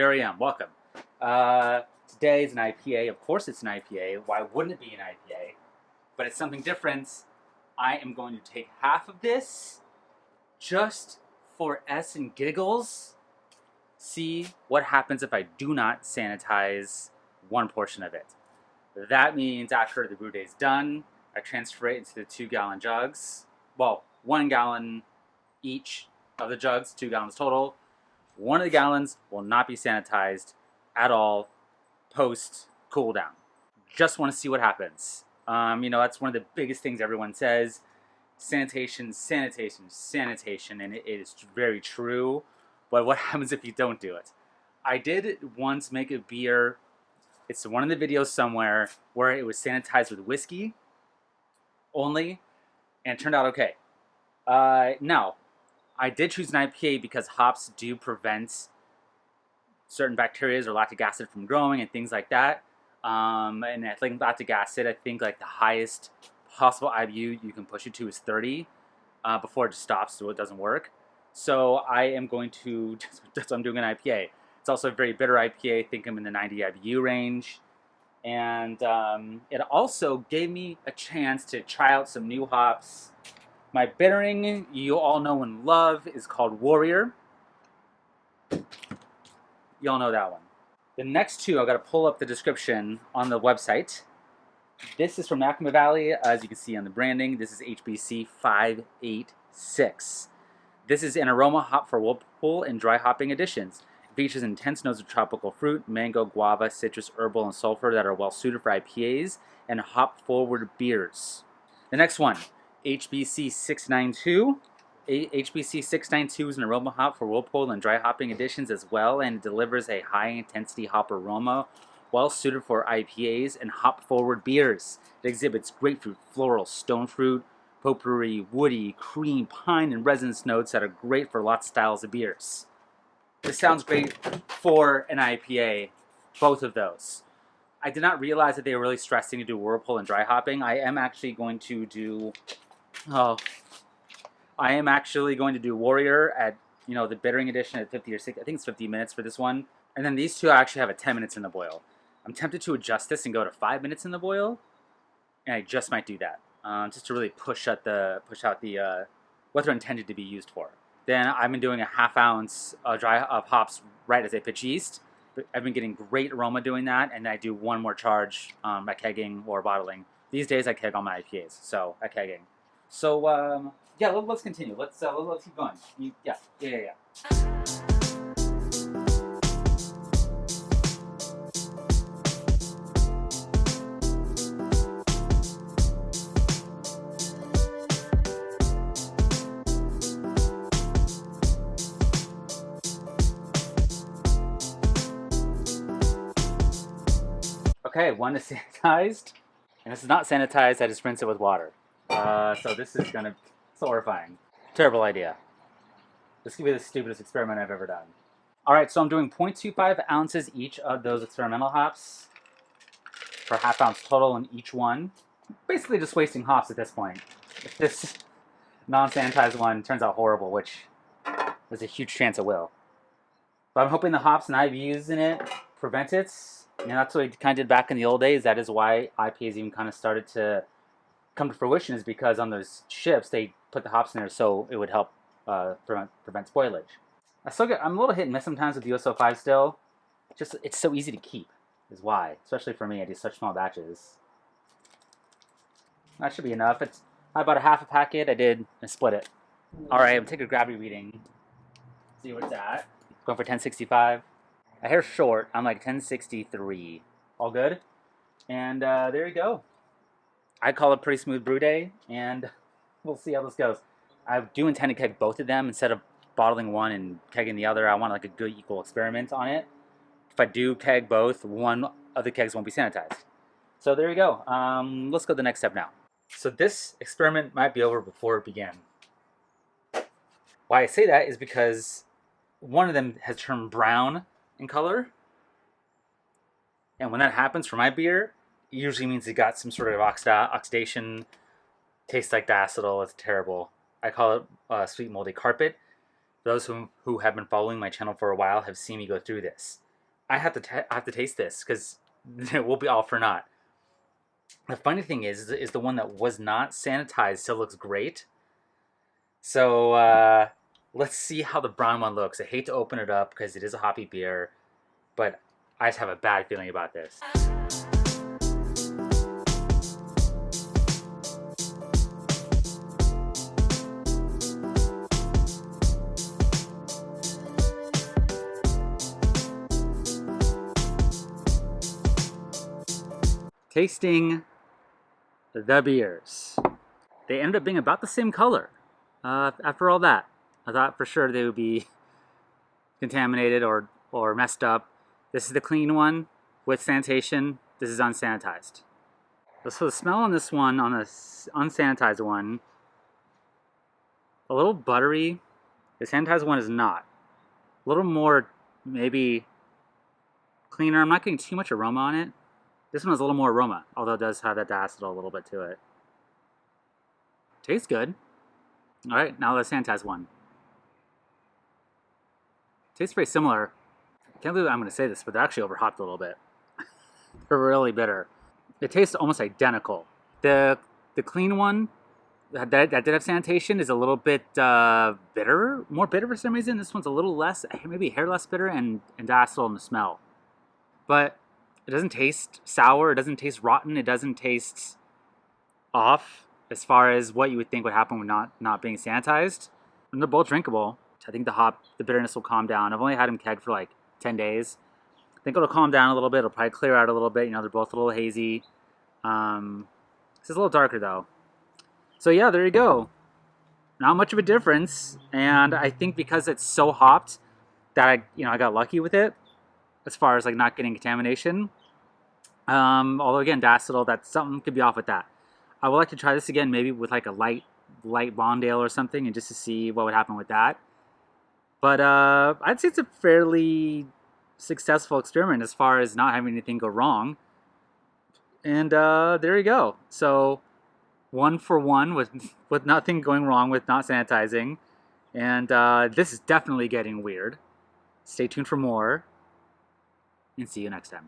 Here I am. Welcome. Today is an IPA. Of course it's an IPA. Why wouldn't it be an IPA? But it's something different. I am going to take half of this just for S and giggles. See what happens if I do not sanitize one portion of it. That means after the brew day is done, I transfer it into the 2-gallon jugs. Well, 1 gallon each of the jugs, 2 gallons total. One of the gallons will not be sanitized at all post cool down. Just want to see what happens. That's one of the biggest things everyone says. Sanitation, sanitation, sanitation, and it is very true. But what happens if you don't do it? I did once make a beer. It's one of the videos somewhere where it was sanitized with whiskey only, and it turned out okay. Now, I did choose an IPA because hops do prevent certain bacteria or lactic acid from growing and things like that. And I think lactic acid, I think like the highest possible IBU you can push it to is 30 before it just stops, so it doesn't work. So I am going to, that's why I'm doing an IPA. It's also a very bitter IPA. I think I'm in the 90 IBU range. And it also gave me a chance to try out some new hops. My bittering, you all know and love, is called Warrior. You all know that one. The next two, I've got to pull up the description on the website. This is from Yakima Valley, as you can see on the branding. This is HBC 586. This is an aroma hop for whirlpool and dry hopping additions. It features intense notes of tropical fruit, mango, guava, citrus, herbal, and sulfur that are well suited for IPAs and hop-forward beers. The next one, HBC 692. HBC 692 is an aroma hop for whirlpool and dry hopping additions as well, and delivers a high-intensity hop aroma well suited for IPAs and hop-forward beers. It exhibits grapefruit, floral, stone fruit, potpourri, woody, cream, pine, and resinous notes that are great for lots of styles of beers. This sounds great for an IPA, both of those. I did not realize that they were really stressing to do whirlpool and dry hopping. I am actually going to do Warrior at, the bittering edition at 50 or 60, I think it's 50 minutes for this one. And then these two I actually have at 10 minutes in the boil. I'm tempted to adjust this and go to 5 minutes in the boil, and I just might do that, just to really push out the what they're intended to be used for. Then I've been doing a ½ ounce of hops right as I pitch yeast. I've been getting great aroma doing that, and I do one more charge by kegging or bottling. These days I keg all my IPAs, so at kegging. So yeah, let's continue. Let's keep going. Yeah. Okay, one is sanitized, and this is not sanitized. I just rinse it with water. So this is it's horrifying. Terrible idea. This could be the stupidest experiment I've ever done. All right, so I'm doing 0.25 ounces each of those experimental hops for ½ ounce total in each one. Basically just wasting hops at this point. If this non-sanitized one turns out horrible, which there's a huge chance it will. But I'm hoping the hops and IBUs in it prevent it. That's what we kind of did back in the old days. That is why IPAs even kind of started to come to fruition, is because on those ships they put the hops in there so it would help prevent spoilage. I'm a little hit and miss sometimes with the USO5 still. It's so easy to keep, is why. Especially for me, I do such small batches. That should be enough. I bought a half a packet. I split it. All right, I'm taking a gravity reading. See where it's at. Going for 1065. A hair short. I'm like 1063. All good. And there you go. I call it a pretty smooth brew day, and we'll see how this goes. I do intend to keg both of them instead of bottling one and kegging the other. I want like a good equal experiment on it. If I do keg both, one of the kegs won't be sanitized. So there you go. Let's go to the next step now. So this experiment might be over before it began. Why I say that is because one of them has turned brown in color. And when that happens for my beer, it usually means it got some sort of oxidation. Tastes like diacetyl. It's terrible. I call it sweet moldy carpet. Those who have been following my channel for a while have seen me go through this. I have to taste this because it will be all for naught. The funny thing is the one that was not sanitized still looks great. So let's see how the brown one looks. I hate to open it up because it is a hoppy beer, but I just have a bad feeling about this. Tasting the beers. They ended up being about the same color. After all that, I thought for sure they would be contaminated or messed up. This is the clean one with sanitation. This is unsanitized. So the smell on this one, on the unsanitized one, a little buttery. The sanitized one is not. A little more, maybe cleaner. I'm not getting too much aroma on it. This one has a little more aroma, although it does have that diacetyl a little bit to it. Tastes good. All right, now the sanitized one. Tastes very similar. Can't believe I'm going to say this, but they're actually overhopped a little bit. They're really bitter. It tastes almost identical. The clean one that did have sanitation is a little bit bitter, more bitter for some reason. This one's a little less, maybe hair less bitter and diacetyl in the smell. But it doesn't taste sour. It doesn't taste rotten. It doesn't taste off as far as what you would think would happen with not being sanitized. And they're both drinkable. I think the bitterness will calm down. I've only had them kegged for like 10 days. I think it'll calm down a little bit. It'll probably clear out a little bit. You know, they're both a little hazy. This is a little darker though. So yeah, there you go. Not much of a difference. And I think because it's so hopped that I got lucky with it as far as like not getting contamination. Although again, diacetyl, that's something could be off with that. I would like to try this again, maybe with like a light blonde ale or something, and just to see what would happen with that. But I'd say it's a fairly successful experiment as far as not having anything go wrong. And there you go. So 1 for 1 with nothing going wrong with not sanitizing. And this is definitely getting weird. Stay tuned for more, and see you next time.